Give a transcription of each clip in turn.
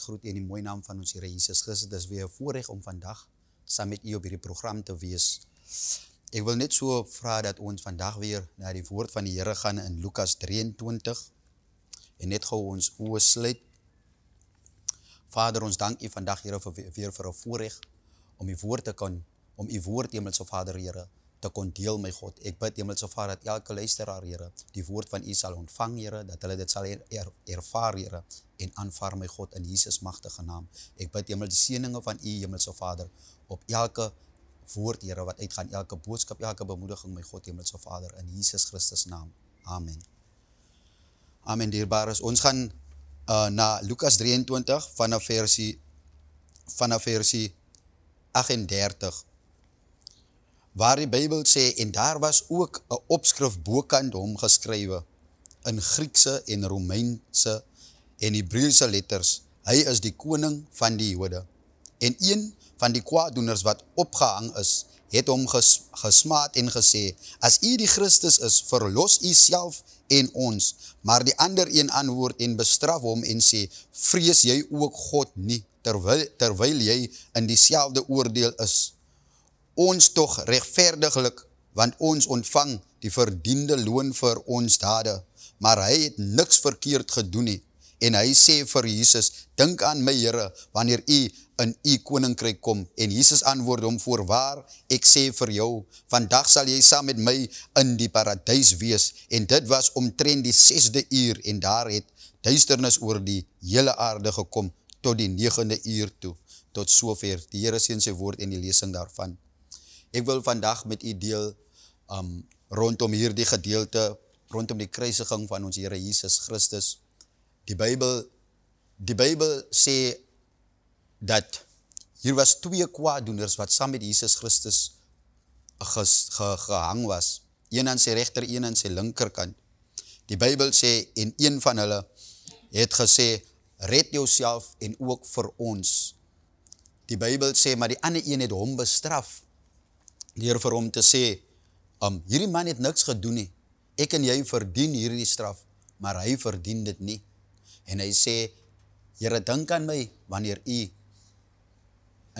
groet in die mooie naam van ons Here Jesus Christus. Dis weer 'n voorreg om vandag saam met u op hierdie program te wees. Ek wil net so vra dat ons vandag weer na die woord van die Here gaan in Lukas 23 en net gou ons oë sluit. Vader, ons dank u vandag, Here, weer vir 'n voorreg om u woord te kan, om u woord, Hemelse Vader, Here, te kon deel, my God. Ek bid, Hemelse Vader, dat elke luisteraar, Here, die woord van u sal ontvang, Here, dat hulle dit sal ervaar, Here, en aanvaar, my God, in Jesus magtige naam. Ek bid, Hemel, die seëninge van u, Hemelse Vader, op elke woord, Here, wat uitgaan, elke boodskap, elke bemoediging, my God, Hemelse Vader, in Jesus Christus naam. Amen. Amen, dierbares. Ons gaan na Lukas 23 vanaf versie 38. Waar die Bybel sê, en daar was ook 'n opskrif bokant hom geskrywe in Griekse en Romeinse en Hebreëse letters. Hy is die koning van die Jode. En een van die kwaaddoeners wat opgehang is, het hom gesmaad en gesê, as u die Christus is, verlos u self en ons. Maar die ander een antwoord en bestraf hom en sê, vrees jy ook God nie, terwyl jy in dieselfde oordeel is. Ons tog regverdiglik, want ons ontvang die verdiende loon vir ons dade, maar hy het niks verkeerd gedoen nie. En hy sê vir Jesus, dink aan my Here, wanneer u in u koninkryk kom. En Jesus antwoord hom, voorwaar, ek sê vir jou, vandag sal jy saam met my in die paradys wees. En dit was omtrent die 6de uur, en daar het duisternis oor die hele aarde gekom, tot die 9de uur toe. Tot sover, die Here seën sy woord en die lesing daarvan. Ek wil vandag met u deel rondom hierdie gedeelte, rondom die kruisiging van ons Here Jesus Christus. Die Bybel sê dat hier was 2 kwaaddoeners wat saam met Jesus Christus gehang was. Een aan sy regter, een aan sy linkerkant. Die Bybel sê, en een van hulle het gesê, red jouself en ook vir ons. Die Bybel sê, maar die ander een het hom bestraf, deur vir hom te sê, hierdie man het niks gedoen nie. Ek en jy verdien hierdie straf, maar hy verdien dit nie. En hy sê, Here, dink aan my wanneer u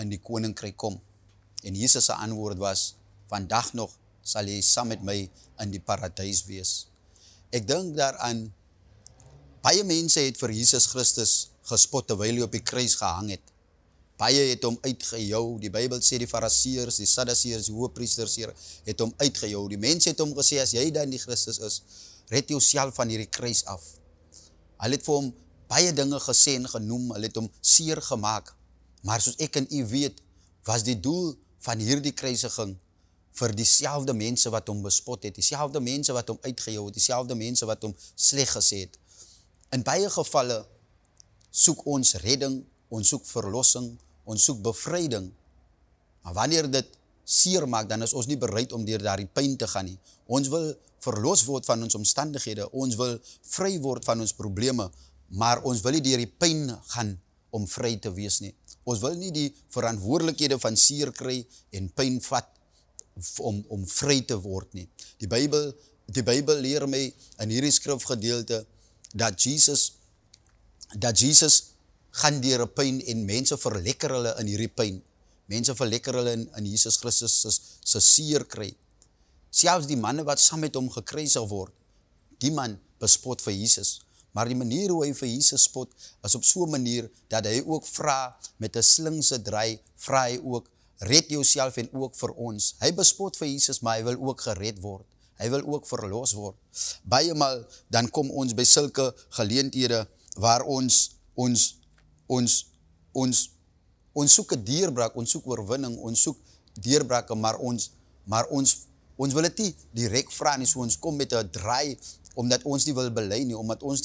in die koninkryk kom. En Jesus se antwoord was, vandag nog sal jy saam met my in die paradys wees. Ek dink daaraan, baie mense het vir Jesus Christus gespot terwyl hy op die kruis gehang het. Baie het hom uitgejou. Die Bybel sê die Fariseërs, die Sadduseërs, die hoëpriesters het hom uitgejou. Die mense het hom gesê, as jy dan die Christus is, red jouself van hierdie kruis af. Hulle het vir hom baie dinge gesê en genoem, hulle het hom seer gemaak. Maar soos ek en u weet, was die doel van hierdie kruisiging vir dieselfde mense wat hom bespot het, dieselfde mense wat hom uitgejou het, dieselfde mense wat hom sleg gesê het. In baie gevalle soek ons redding, ons soek verlossing, ons soek bevryding. Maar wanneer dit seer maak, dan is ons nie bereid om deur daardie pyn te gaan nie. Ons wil verlos word van ons omstandighede, ons wil vry word van ons probleme, maar ons wil nie deur die pyn gaan om vry te wees nie. Ons wil nie die verantwoordelikhede van seer kry en pyn vat om vry te word nie. Die Bybel leer my in hierdie skrifgedeelte dat Jesus gaan deur 'n pyn en mense verlekker hulle in hierdie pyn. Mense verlekker hulle in Jesus Christus se seer kry. Selfs die manne wat saam met hom gekruisig word, die man bespot vir Jesus. Maar die manier hoe hy vir Jesus spot, is op so 'n manier dat hy ook vra met 'n slinkse draai, vra hy ook, red jouself en ook vir ons. Hy bespot vir Jesus, maar hy wil ook gered word. Hy wil ook verlos word. Baie maal dan kom ons by sulke geleenthede waar ons soek 'n deurbraak, ons soek oorwinning, ons soek deurbrake, maar ons wil dit nie direk vra nie, so ons kom met 'n draai, omdat ons nie wil bely nie, omdat ons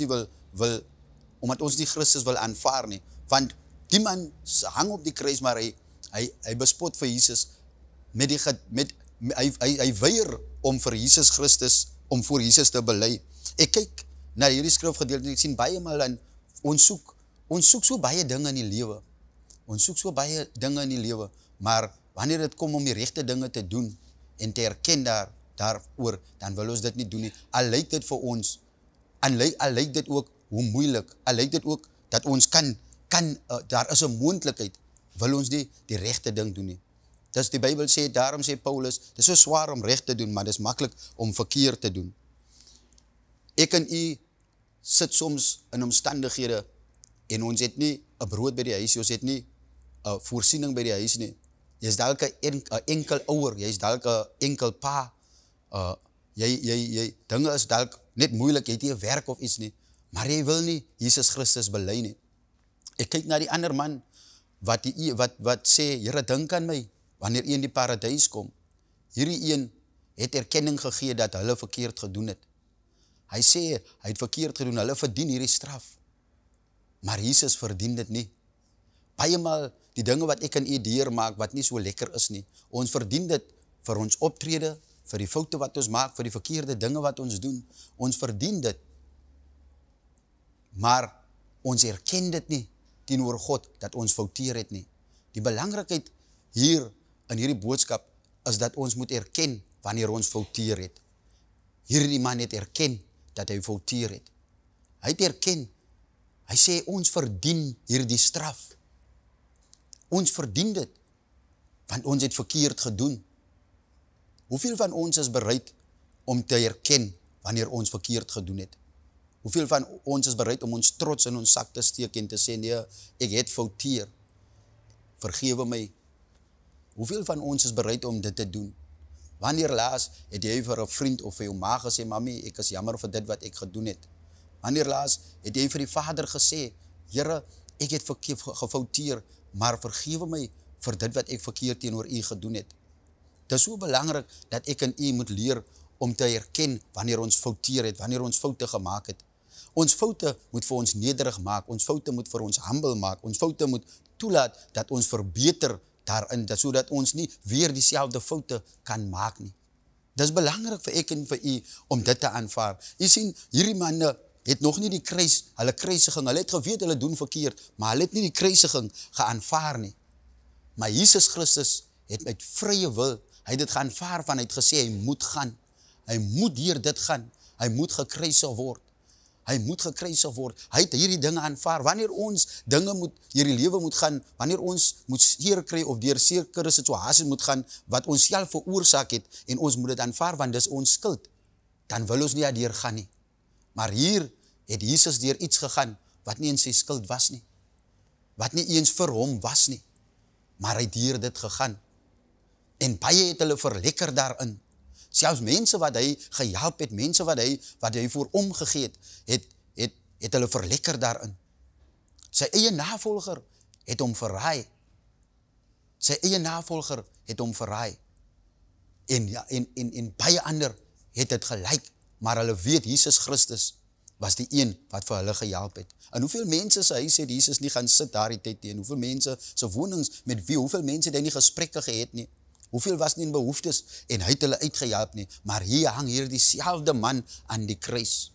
nie Christus wil aanvaar nie. Want die man hang op die kruis, maar hy bespot vir Jesus, hy weier om vir Jesus Christus, om voor Jesus te bely. Ek kyk na hierdie skrifgedeelte en ek sien baie maal aan, ons soek so baie dinge in die lewe. Ons soek so baie dinge in die lewe, maar wanneer dit kom om die regte dinge te doen en te erken daaroor, dan wil ons dit nie doen nie. Al lyk dit vir ons, al lyk dit ook hoe moeilik, al lyk dit ook dat ons kan daar is 'n moontlikheid, wil ons nie die regte ding doen nie. Dus die Bybel sê, daarom sê Paulus, dit is so swaar om reg te doen, maar dit is maklik om verkeerd te doen. Ek en u sit soms in omstandighede en ons het nie 'n brood by die huis, ons het nie 'n voorsiening by die huis nie. Jy is dalk 'n enkel ouer, jy is dalk 'n enkel pa. Dinge is dalk net moeilik, jy het nie 'n werk of iets nie, maar jy wil nie Jesus Christus bely nie. Ek kyk na die ander man wat sê, Here, dink aan my wanneer u in die paradys kom. Hierdie een het erkenning gegee dat hulle verkeerd gedoen het. Hy sê, hy het verkeerd gedoen, hulle verdien hierdie straf. Maar Jesus verdien dit nie. Baie maal die dinge wat ek en u deurmaak, wat nie so lekker is nie. Ons verdien dit vir ons optrede, vir die foute wat ons maak, vir die verkeerde dinge wat ons doen. Ons verdien dit. Maar ons erken dit nie teenoor God, dat ons fouteer het nie. Die belangrikheid hier in hierdie boodskap is dat ons moet erken wanneer ons fouteer het. Hierdie man het erken dat hy fouteer het. Hy het erken. Hy sê ons verdien hierdie straf. Ons verdien dit, want ons het verkeerd gedoen. Hoeveel van ons is bereid om te erken wanneer ons verkeerd gedoen het? Hoeveel van ons is bereid om ons trots in ons sak te steek en te sê, nee, ek het fouteer, vergewe my. Hoeveel van ons is bereid om dit te doen? Wanneer laas het jy vir 'n vriend of vir jou ma gesê, mami, ek is jammer vir dit wat ek gedoen het? Wanneer laas het jy vir die vader gesê, Here, ek het gefouteer, maar vergewe my vir dit wat ek verkeerd teenoor u gedoen het? Dit is so belangrik dat ek en u moet leer om te erken wanneer ons fouteer het, wanneer ons foute gemaak het. Ons foute moet vir ons nederig maak, ons foute moet vir ons humble maak, ons foute moet toelaat dat ons verbeter daarin, sodat ons nie weer dieselfde foute kan maak nie. Dit is belangrik vir ek en vir u om dit te aanvaar. U sien, hierdie manne het nog nie hulle kruisiging, hulle het geweet hulle doen verkeerd, maar hulle het nie die kruisiging geaanvaar nie. Maar Jesus Christus het met vrye wil, hy het dit geaanvaar van, hy het gesê, hy moet gaan. Hy moet hier dit gaan. Hy moet gekruisig word. Hy moet gekruisig word. Hy het hierdie dinge aanvaar. Wanneer ons dinge hierdie lewe moet gaan, wanneer ons moet seer kry of deur sekere situasies moet gaan, wat ons self veroorsaak het, en ons moet dit aanvaar, want dis ons skuld, dan wil ons nie daardeur gaan nie. Maar hier het Jesus deur iets gegaan, wat nie in sy skuld was nie. Wat nie eens vir hom was nie. Maar hy het hier dit gegaan. En baie het hulle verlekker daarin. Selfs mense wat hy gehelp het, mense wat hy voor omgegee het hulle verlekker daarin. Sy eie navolger het hom verraai. Sy eie navolger het hom verraai. En baie ander het dit gelyk, maar hulle weet Jesus Christus was die een wat vir hulle gehelp het. En hoeveel mense se huis het Jesus nie gaan sit daardie tyd teen, hoeveel mense se wonings met wie, hoeveel mense het hy nie gesprekke gehad nie, hoeveel was nie in behoeftes en hy het hulle uitgehelp nie, maar hier hang hier dieselfde man aan die kruis.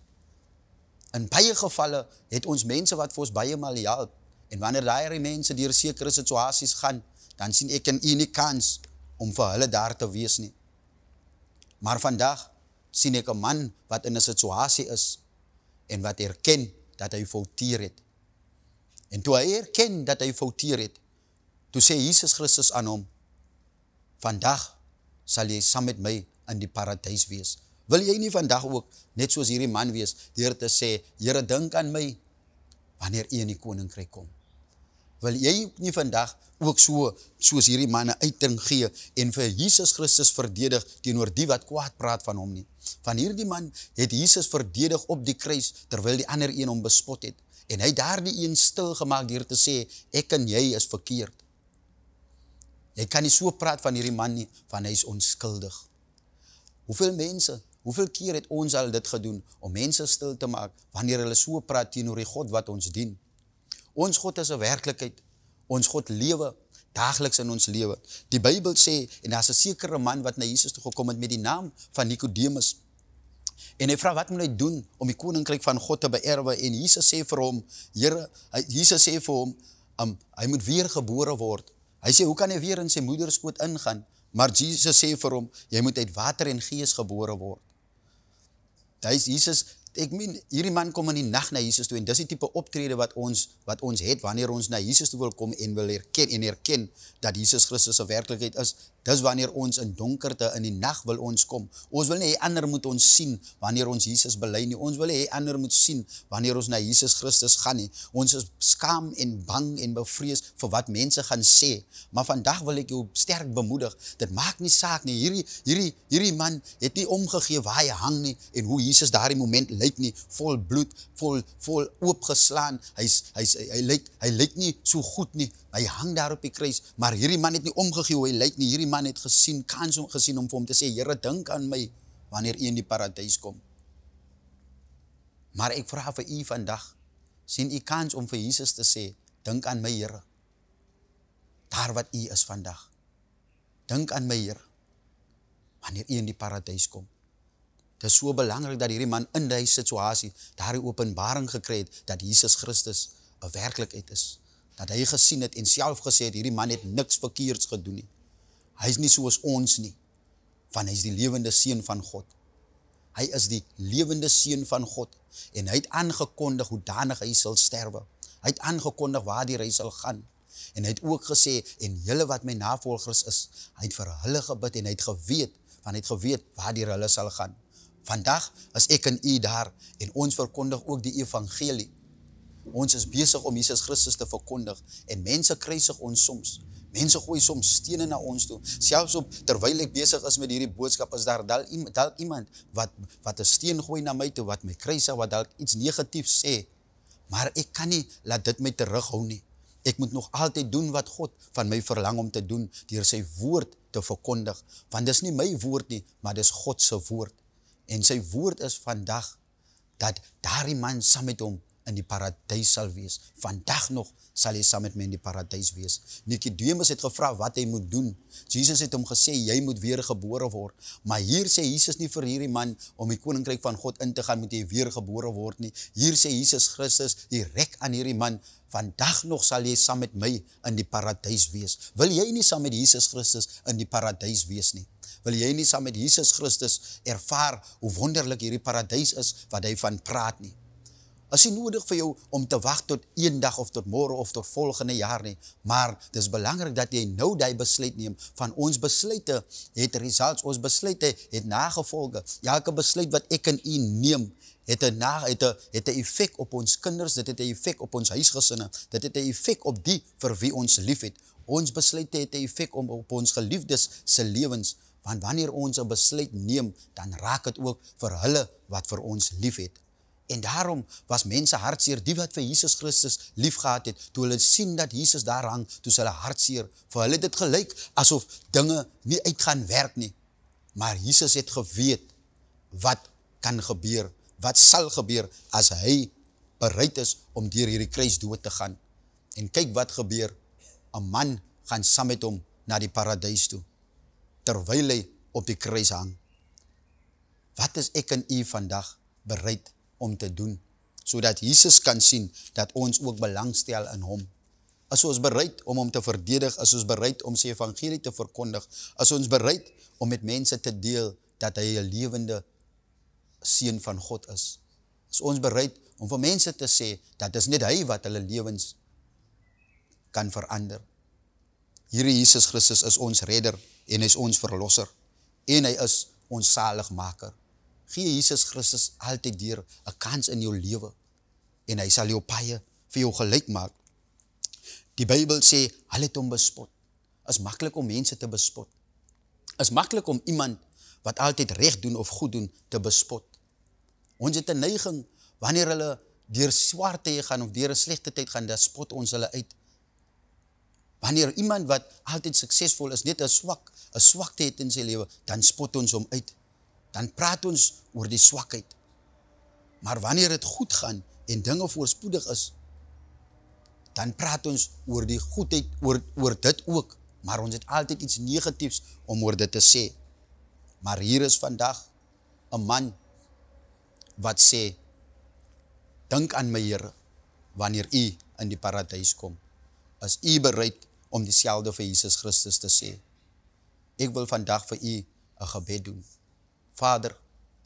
In baie gevalle het ons mense wat vir ons baie maal help, en wanneer daai mense deur sekere situasies gaan, dan sien ek en u nie kans om vir hulle daar te wees nie. Maar vandag sien ek 'n man wat in 'n situasie is, en wat erken dat hy fouteer het. En toe hy erken dat hy fouteer het, toe sê Jesus Christus aan hom, vandag sal jy saam met my in die paradys wees. Wil jy nie vandag ook net soos hierdie man wees, deur te sê, Here, dink aan my, wanneer u in die koninkryk kom? Wil jy nie vandag ook soos hierdie manne uiting gee, en vir Jesus Christus verdedig, teenoor die wat kwaad praat van hom nie? Van hierdie man het Jesus verdedig op die kruis, terwyl die ander een hom bespot het, en hy daar die een stil gemaak, deur te sê, ek en jy is verkeerd. Jy kan nie so praat van hierdie man nie, van hy is onskuldig. Hoeveel keer het ons al dit gedoen, om mense stil te maak, wanneer hulle so praat teenoor die God wat ons dien? Ons God is 'n werklikheid, ons God lewe, daagliks in ons lewe. Die Bybel sê, en daar is 'n sekere man wat na Jesus toe gekom het met die naam van Nicodemus, en hy vra, wat moet hy doen om die koninkryk van God te beerwe? En Jesus sê vir hom, hy moet weergebore word. Hy sê, hoe kan hy weer in sy moederskoot ingaan? Maar Jesus sê vir hom, jy moet uit water en gees gebore word. Jesus Ek meen, hierdie man kom in die nag na Jesus toe en dis die tipe optrede wat ons het wanneer ons na Jesus toe wil kom en wil erken dat Jesus Christus 'n werklikheid is. Dis wanneer ons in donkerte in die nag wil ons kom. Ons wil nie hê ander moet ons sien wanneer ons Jesus bely nie. Ons wil hê ander moet sien wanneer ons na Jesus Christus gaan nie. Ons is skaam en bang en bevrees vir wat mense gaan sê. Maar vandag wil ek jou sterk bemoedig. Dit maak nie saak nie. Hierdie man het nie omgegee waar hy hang nie en hoe Jesus daardie moment lyk nie, vol bloed, vol oopgeslaan. Hy lyk nie so goed nie. Hy hang daar op die kruis, maar hierdie man het nie omgegee hoe hy lyk nie. Hierdie man het kans gesien om vir hom te sê, Here, dink aan my wanneer u in die paradys kom. Maar ek vra vir u vandag, sien u kans om vir Jesus te sê, dink aan my Here. Daar wat u is vandag. Dink aan my Here, wanneer u in die paradys kom. Het is so belangrik dat hierdie man in die situasie daardie openbaring gekry het, dat Jesus Christus 'n werklikheid is. Dat hy gesien het en self gesê het, hierdie man het niks verkeerds gedoen nie. Hy is nie soos ons nie, want hy is die lewende seun van God. Hy is die lewende seun van God en hy het aangekondig hoe danig hy sal sterwe. Hy het aangekondig waar hy sal gaan. En hy het ook gesê, en julle wat my navolgers is, hy het vir hulle gebid en hy het geweet, want hy het geweet waar hulle sal gaan. Vandag is ek en u daar en ons verkondig ook die evangelie. Ons is besig om Jesus Christus te verkondig en mense kruisig ons soms. Mense gooi soms stene na ons toe. Selfs terwyl ek besig is met hierdie boodskap, is daar dalk iemand wat 'n steen gooi na my toe, wat my kruisig, wat dalk iets negatiefs sê. Maar ek kan nie laat dit my terughou nie. Ek moet nog altyd doen wat God van my verlang om te doen, deur sy woord te verkondig. Want dis nie my woord nie, maar dis God se woord. En sy woord is vandag, dat daardie man saam met hom in die paradys sal wees. Vandag nog sal hy saam met my in die paradys wees. Nicodemus het gevra wat hy moet doen. Jesus het hom gesê, jy moet weergebore word. Maar hier sê Jesus nie vir hierdie man, om die koninkryk van God in te gaan, moet jy weergebore word nie. Hier sê Jesus Christus direk aan hierdie man, vandag nog sal jy saam met my in die paradys wees. Wil jy nie saam met Jesus Christus in die paradys wees nie? Wil jy nie saam met Jesus Christus ervaar hoe wonderlik hierdie paradys is, wat hy van praat nie? Is nie nodig vir jou om te wag tot een dag of tot môre of tot volgende jaar nie, maar dis belangrik dat jy nou die besluit neem. Van ons besluite het results, ons besluite het nagevolge. Elke besluit wat ek en u neem, het 'n effek op ons kinders, dit het 'n effek op ons huisgesinne, dit het 'n effek op die vir wie ons liefhet. Ons besluite het 'n effek op ons geliefdes se lewens, want wanneer ons 'n besluit neem, dan raak dit ook vir hulle wat vir ons liefhet. En daarom was mense hartseer, die wat vir Jesus Christus liefgehad het, toe hulle sien dat Jesus daar hang, toe hulle hartseer. Vir hulle het dit gelyk asof dinge nie uitgaan werk nie. Maar Jesus het geweet wat kan gebeur, wat sal gebeur as hy bereid is om deur hierdie kruis dood te gaan. En kyk wat gebeur, 'n man gaan saam met hom na die paradys toe, terwyl hy op die kruis hang. Wat is ek en u vandag bereid om te doen, sodat Jesus kan sien dat ons ook belangstel in hom? Is ons bereid om hom te verdedig? Is ons bereid om sy evangelie te verkondig? Is ons bereid om met mense te deel dat hy 'n lewende seun van God is? Is ons bereid om vir mense te sê dat is net hy wat hulle lewens kan verander? Here Jesus Christus is ons redder en hy is ons verlosser en hy is ons saligmaker. Gee Jesus Christus altyd deur 'n kans in jou lewe en hy sal jou paie vir jou gelyk maak. Die Bybel sê, hulle het hom bespot. Is maklik om mense te bespot. Is maklik om iemand wat altyd reg doen of goed doen te bespot. Ons het 'n neiging, wanneer hulle deur swaar tye gaan of deur 'n slegte tyd gaan, dan spot ons hulle uit. Wanneer iemand wat altyd suksesvol is, net 'n swakte het in sy lewe, dan spot ons hom uit. Dan praat ons oor die swakheid. Maar wanneer dit goed gaan en dinge voorspoedig is, dan praat ons oor die goedheid, oor dit ook. Maar ons het altyd iets negatiefs om oor dit te sê. Maar hier is vandag 'n man wat sê, dink aan my Here, wanneer u in die paradys kom. Is u bereid om dieselfde vir Jesus Christus te sê? Ek wil vandag vir u 'n gebed doen. Vader,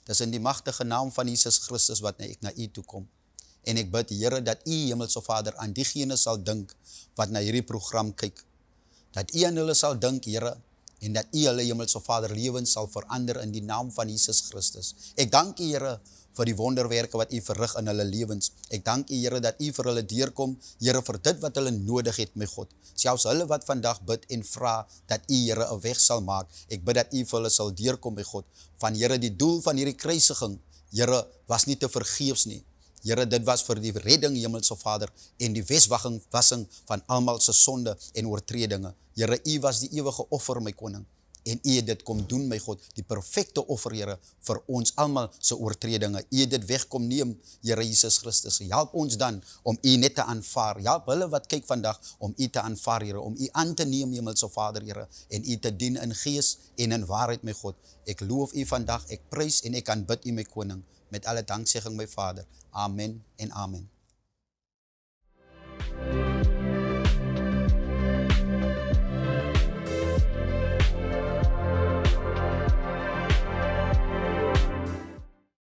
Dis in die magtige naam van Jesus Christus wat ek na u toe kom. En ek bid, Here, dat u, Hemelse Vader, aan diegene sal dink wat na hierdie program kyk. Dat u aan hulle sal dink, Here, en dat u hulle, Hemelse Vader, lewens sal verander in die naam van Jesus Christus. Ek dank u, Here, vir die wonderwerke wat u verrig in hulle lewens. Ek dank u, Here, dat u vir hulle deurkom, Here, vir dit wat hulle nodig het, my God. Selfs hulle wat vandag bid en vra dat u, Here, 'n weg sal maak. Ek bid dat u vir hulle sal deurkom, my God. Van, Here, die doel van hierdie kruisiging, Here, was nie te vergeefs nie. Here, dit was vir die redding, Hemelse Vader, en die wassing van almal se sonde en oortredinge. Here, u was die ewige offer, my koning. En u het dit kom doen, my God, die perfekte offer, Here, vir ons almal se oortredinge. U het dit weg kom neem, Here Jesus Christus. Help ons dan om u net te aanvaar. Help hulle wat kyk vandag om u te aanvaar, Here, om u aan te neem, Hemelse Vader, Here, en u te dien in gees en in waarheid, my God. Ek loof u vandag, ek prys en ek aanbid u, my koning, met alle danksegging, my Vader. Amen en amen.